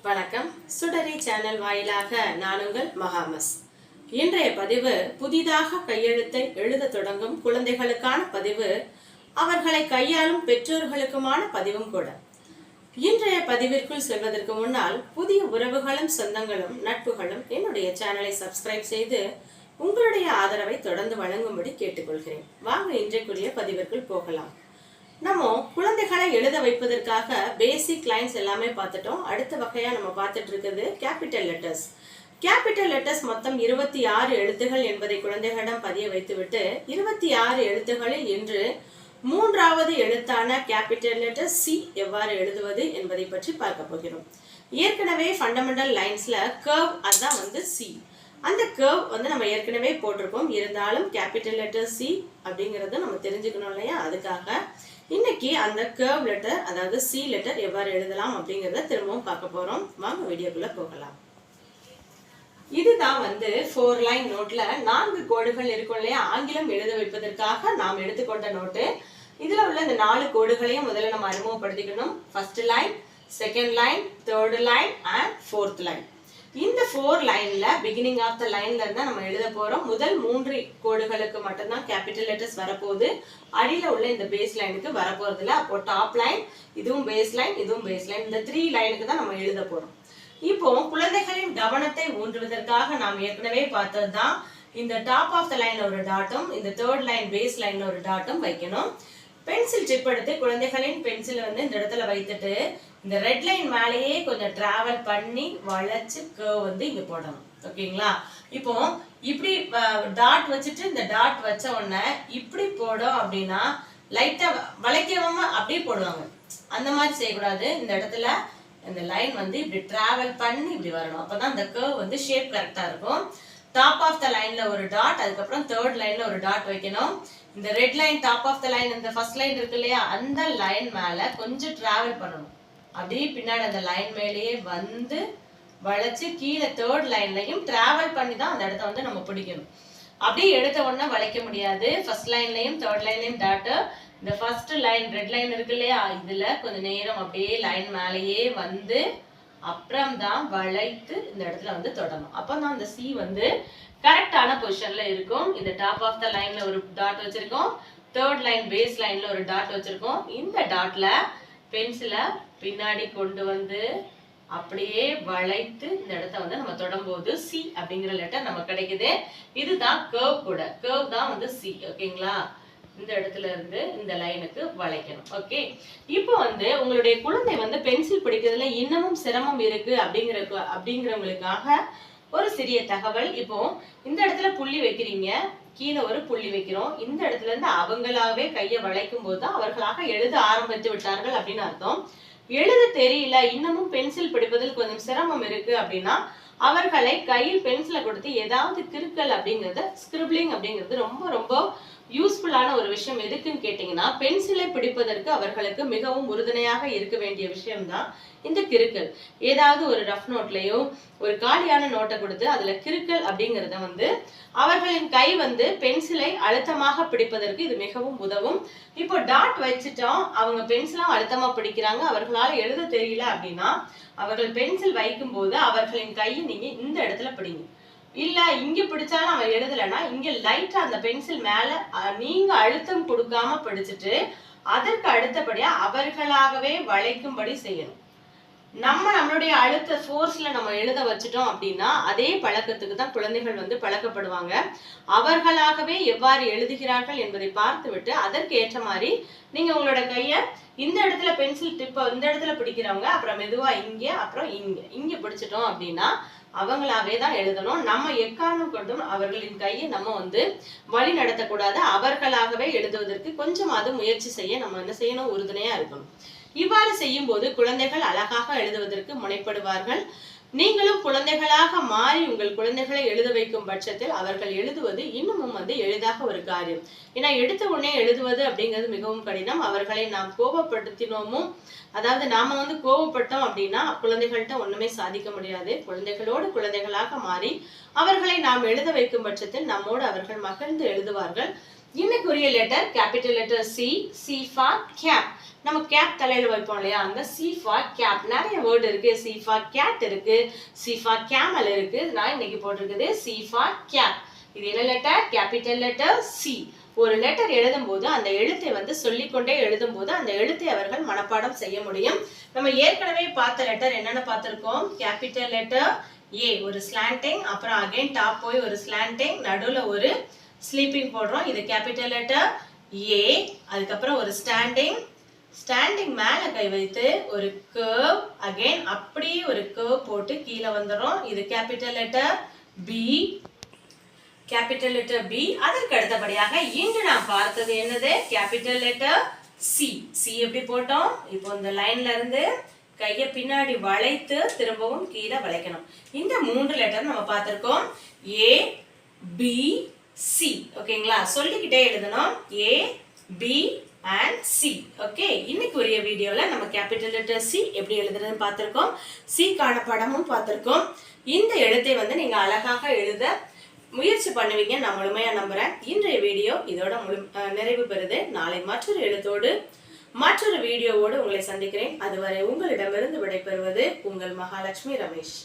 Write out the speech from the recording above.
வணக்கம். சுடரி சேனல் வாயிலாக நான் உங்கள் மகாமஸ். இன்றைய பதிவு புதிதாக கையெழுத்தை எழுத தொடங்கும் குழந்தைகளுக்கான பதிவு, அவர்களை கையாளும் பெற்றோர்களுக்குமான பதிவும் கூட. இன்றைய பதிவிற்குள் செல்வதற்கு முன்னால் புதிய உறவுகளும் சொந்தங்களும் நட்புகளும் என்னுடைய சேனலை சப்ஸ்கிரைப் செய்து உங்களுடைய ஆதரவை தொடர்ந்து வழங்கும்படி கேட்டுக்கொள்கிறேன். வாங்க இன்றைக்குரிய பதிவிற்குள் போகலாம். நம்ம குழந்தைகளை எழுத வைப்பதற்காக பேசிக் லைன்ஸ் எல்லாமே பார்த்துட்டோம். அடுத்த வகையா நம்ம பார்த்துட்டு இருக்கிறது கேபிட்டல் லெட்டர்ஸ். கேபிட்டல் லெட்டர்ஸ் மொத்தம் 26 எழுத்துகள் என்பதை குழந்தைகளிடம் பதிய வைத்துவிட்டு 26 எழுத்துகளில் இன்று 3வது எழுத்தான கேபிட்டல் லெட்டர் சி எவ்வாறு எழுதுவது என்பதை பற்றி பார்க்க போகிறோம். ஏற்கனவே ஃபண்டமெண்டல் லைன்ஸ்ல கர்வ், அதுதான் சி. அந்த கர்வ் நம்ம ஏற்கனவே போட்டிருக்கோம். இருந்தாலும் கேபிட்டல் லெட்டர் சி அப்படிங்கறத நம்ம தெரிஞ்சுக்கணும் இல்லையா? அதுக்காக இன்னைக்கு அந்த கர்வ் லெட்டர், அதாவது சி லெட்டர் எவ்வாறு எழுதலாம் அப்படிங்கறத திரும்பவும் பார்க்க போறோம். வாங்க வீடியோக்குள்ள போகலாம். இதுதான் 4 லைன் நோட்ல 4 கோடுகள் இருக்கும் இல்லையா? ஆங்கிலம் எழுத வைப்பதற்காக நாம் எடுத்துக்கொண்ட நோட்டு. இதுல உள்ள இந்த 4 கோடுகளையும் முதல்ல நம்ம அறிமுகப்படுத்திக்கணும். First line, second line, third line and fourth line. இந்த 4 லைன்ல பிகினிங் ஆஃப் த லைன்ல இருந்தா நம்ம எழுத போறோம். முதல் 3 கோடுகளுக்கு மட்டும்தான் கேபிட்டல் லெட்டர்ஸ் வரப்போகுது. அடியில உள்ள இந்த பேஸ் லைனுக்கு வரப்போறது இல்ல. அப்போ டாப் லைன், இதுவும் பேஸ் லைன், இதுவும் பேஸ் லைன், இந்த 3 லைனுக்கு தான் நம்ம எழுத போறோம். இப்போ குழந்தைகளின் கவனத்தை ஊன்றுவதற்காக நாம் ஏற்கனவே பார்த்ததுதான் இந்த டாப் ஆஃப் த லைன்ல ஒரு டாட்டும் இந்த தேர்ட் லைன் பேஸ் லைன்ல ஒரு டாட்டும் வைக்கணும். பென்சில் டிப் எடுத்து குழந்தைகளின் பென்சில் இந்த இடத்துல வைத்துட்டு இந்த ரெட் லைன் மேலேயே கொஞ்சம் டிராவல் பண்ணி வளைச்சு கர்வ் இங்க போடணும். ஓகேங்களா? இப்போ இப்படி டாட் வச்சுட்டு இந்த டாட் வச்ச உடனே இப்படி போடும் அப்படின்னா லைட்டா வளைக்காம அப்படியே போடுவாங்க. அந்த மாதிரி செய்யக்கூடாது. இந்த இடத்துல இந்த லைன் இப்படி டிராவல் பண்ணி இப்படி வரணும். அப்பதான் இந்த கர்வ் ஷேப் கரெக்டா இருக்கும். டாப் ஆஃப் த லைன்ல ஒரு டாட், அதுக்கப்புறம் தேர்ட் லைன்ல ஒரு டாட் வைக்கணும். இந்த red line top of the line, இந்த ஃபர்ஸ்ட் லைன் இருக்கு இல்லையா? அந்த லைன் மேல கொஞ்சம் டிராவல் பண்ணணும். அப்படியே பின்னாடி அந்த லைன் மேலேயே வளைச்சு கீழே தேர்ட் லைன்லயும் டிராவல் பண்ணி தான் அந்த இடத்த நம்ம பிடிக்கணும். அப்படியே எடுத்த உடனே வளைக்க முடியாது. ஃபர்ஸ்ட் லைன்லயும் தேர்ட் லைன்லயும் டாட், இந்த ஃபர்ஸ்ட் லைன் ரெட் லைன் இருக்கு இல்லையா? இதுல கொஞ்ச நேரம் அப்படியே லைன் மேலேயே அப்புறம் தான் வளைத்து இந்த இடத்துல தொடணும். அப்பதான் அந்த சி கரெக்டான பொசிஷன்ல இருக்கும். இந்த டாப் ஆஃப் த லைன்ல ஒரு டாட் வச்சிருக்கோம், தேர்ட் லைன் பேஸ் லைன்ல ஒரு டாட் வச்சிருக்கோம். இந்த டாட்ல பென்சிலை பின்னாடி கொண்டு அப்படியே வளைத்து இந்த இடத்த நம்ம தொடும்போது சி அப்படிங்கிற லெட்டர் நமக்கு கிடைக்குது. இதுதான் கர்வ் கூட. கர்வ் தான் சி. ஓகேங்களா? இந்த இடத்துல இருந்து இந்த லைனுக்கு வளைக்கணும். ஓகே, இப்போ உங்களுடைய குழந்தை பென்சில் பிடிக்கிறதுல இன்னமும் சிரமம் இருக்கு அப்படிங்கிறவங்களுக்காக ஒரு சிறிய தகவல். இப்போ இந்த இடத்துல புள்ளி வைக்கிறீங்க, கீழே ஒரு புள்ளி வைக்கிறோம். இந்த இடத்துல இருந்து அவங்களாவே கையை வளைக்கும் போது அவர்களாக எழுத ஆரம்பித்து விட்டார்கள் அப்படின்னு அர்த்தம். எழுத தெரியல, இன்னமும் பென்சில் பிடிப்பதில் கொஞ்சம் சிரமம் இருக்கு அப்படின்னா அவர்களை கையில் பென்சிலை கொடுத்து ஏதாவது கிறுக்கல் அப்படிங்கிறது, ஸ்கிரிப்ளிங் அப்படிங்கிறது ரொம்ப ரொம்ப யூஸ்ஃபுல்லான ஒரு விஷயம். எதுக்குன்னு கேட்டீங்கன்னா, பென்சிலை பிடிப்பதற்கு அவர்களுக்கு மிகவும் உறுதுணையாக இருக்க வேண்டிய விஷயம்தான் இந்த கிறுக்கல். ஏதாவது ஒரு ரஃப் நோட்லயோ ஒரு காலியான நோட்டை கொடுத்து அதுல கிறுக்கல் அப்படிங்கறத அவர்களின் கை பென்சிலை அழுத்தமாக பிடிப்பதற்கு இது மிகவும் உதவும். இப்போ டாட் வச்சுட்டோம், அவங்க பென்சிலும் அழுத்தமா பிடிக்கிறாங்க, அவர்களால எழுத தெரியல அப்படின்னா அவர்கள் பென்சில் வைக்கும் போது அவர்களின் கையை நீங்க இந்த இடத்துல பிடிங்க. இல்ல இங்க பிடிச்சாலும் அவன் எழுதலைன்னா இங்க லைட்டா அந்த பென்சில் மேல நீங்க அழுத்தம் கொடுக்காம பிடிச்சிட்டு அதற்கு அடுத்தபடியா அவர்களாகவே வளைக்கும்படி செய்யணும். நம்மளுடைய அழுத்த ஃபோர்ஸ்ல நம்ம எழுத வச்சுட்டோம் அப்படின்னா அதே பழக்கத்துக்கு தான் குழந்தைகள் பழக்கப்படுவாங்க. அவர்களாகவே எவ்வாறு எழுதுகிறார்கள் என்பதை பார்த்து விட்டு அதற்கு ஏற்ற மாதிரி நீங்க உங்களோட கைய இந்த இடத்துல பென்சில் டிப்ப இந்த இடத்துல பிடிக்கிறவங்க அப்புறம் மெதுவா இங்க அப்புறம் இங்க பிடிச்சிட்டோம் அப்படின்னா அவங்களாவே தான் எழுதணும். நம்ம எக்காரணம் கொண்டும் அவர்களின் கையை நம்ம வழி நடத்தக்கூடாது. அவர்களாகவே எழுதுவதற்கு கொஞ்சமாவது முயற்சி செய்ய நம்ம என்ன செய்யணும், உறுதுணையா இருக்கணும். இவ்வாறு செய்யும் போது குழந்தைகள் அழகாக எழுதுவதற்கு முனைப்படுவார்கள். நீங்களும் குழந்தைகளாக மாறி உங்கள் குழந்தைகளை எழுத வைக்கும் பட்சத்தில் அவர்கள் எழுதுவது இன்னமும் எளிதாக ஒரு காரியம். ஏன்னா எடுத்த உடனே எழுதுவது அப்படிங்கிறது மிகவும் கடினம். அவர்களை நாம் கோபப்படுத்தினோமோ, அதாவது நாம கோபப்பட்டோம் அப்படின்னா குழந்தைகள்கிட்ட ஒண்ணுமே சாதிக்க முடியாது. குழந்தைகளோடு குழந்தைகளாக மாறி அவர்களை நாம் எழுத வைக்கும் பட்சத்தில் நம்மோடு அவர்கள் மகிழ்ந்து எழுதுவார்கள். இன்னைக்குரிய letter capital letter C. C for cap. நம்ம கேப் தலையில வைப்போம் இல்லையா, அந்த சி ஃபார் கேப். நிறைய வேர்டு இருக்கு. சி ஃபார் கேட் இருக்கு, சி ஃபார் கேமல் இருக்கு. நான் இன்னைக்கு போட்டிருக்குது சி ஃபார் கேப். இது என்ன லெட்டர்? Capital letter C. ஒரு லெட்டர் எழுதும் போது அந்த எழுத்தை வந்து சொல்லிக்கொண்டே எழுதும் போது அந்த எழுத்தை அவர்கள் மனப்பாடம் செய்ய முடியும். நம்ம ஏற்கனவே பார்த்த லெட்டர் என்னென்ன பார்த்திருக்கோம்? கேபிட்டல் லெட்டர் ஏ, ஒரு ஸ்லாண்டிங், அப்புறம் அகைன் டாப் போய் ஒரு ஸ்லாண்டிங், நடுவுல ஒரு ஸ்லீப்பிங் போடுறோம். இது கேபிட்டல் லெட்டர் ஏ. அதுக்கப்புறம் ஒரு ஸ்டாண்டிங், ஸ்டாண்டிங் மேல கை வைத்து ஒரு கர்வ், அகைன் அப்படியே ஒரு கர்வ் போட்டு கீழே வந்துடும். இது capital letter B. Capital letter B. அதற்கு அடுத்தபடியாக இன்று நாம் பார்த்தது என்னது? Capital letter C. சி எப்படி போட்டோம்? இப்போ இந்த லைன்ல இருந்து கையை பின்னாடி வளைத்து திரும்பவும் கீழே வளைக்கணும். இந்த 3 லெட்டர் நம்ம பார்த்திருக்கோம். ஏ, பி, சி. ஓகேங்களா? சொல்லிக்கிட்டே எழுதணும். ஏ, பி and சி. ஓகே, இன்னைக்கு உரிய வீடியோல நம்ம கேபிட்டல் லெட்டர் சி எப்படி எழுதுறதுன்னு பார்த்திருக்கோம். சி காண படமும் பார்த்திருக்கோம். இந்த எழுத்தை வந்து நீங்க அழகாக எழுத முயற்சி பண்ணுவீங்க, நான் முழுமையா நம்புறேன். இன்றைய வீடியோ இதோட நிறைவு பெறுது. நாளை மற்றொரு எழுத்தோடு மற்றொரு வீடியோவோடு உங்களை சந்திக்கிறேன். அதுவரை உங்களிடமிருந்து விடைபெறுவது உங்கள் மகாலட்சுமி ரமேஷ்.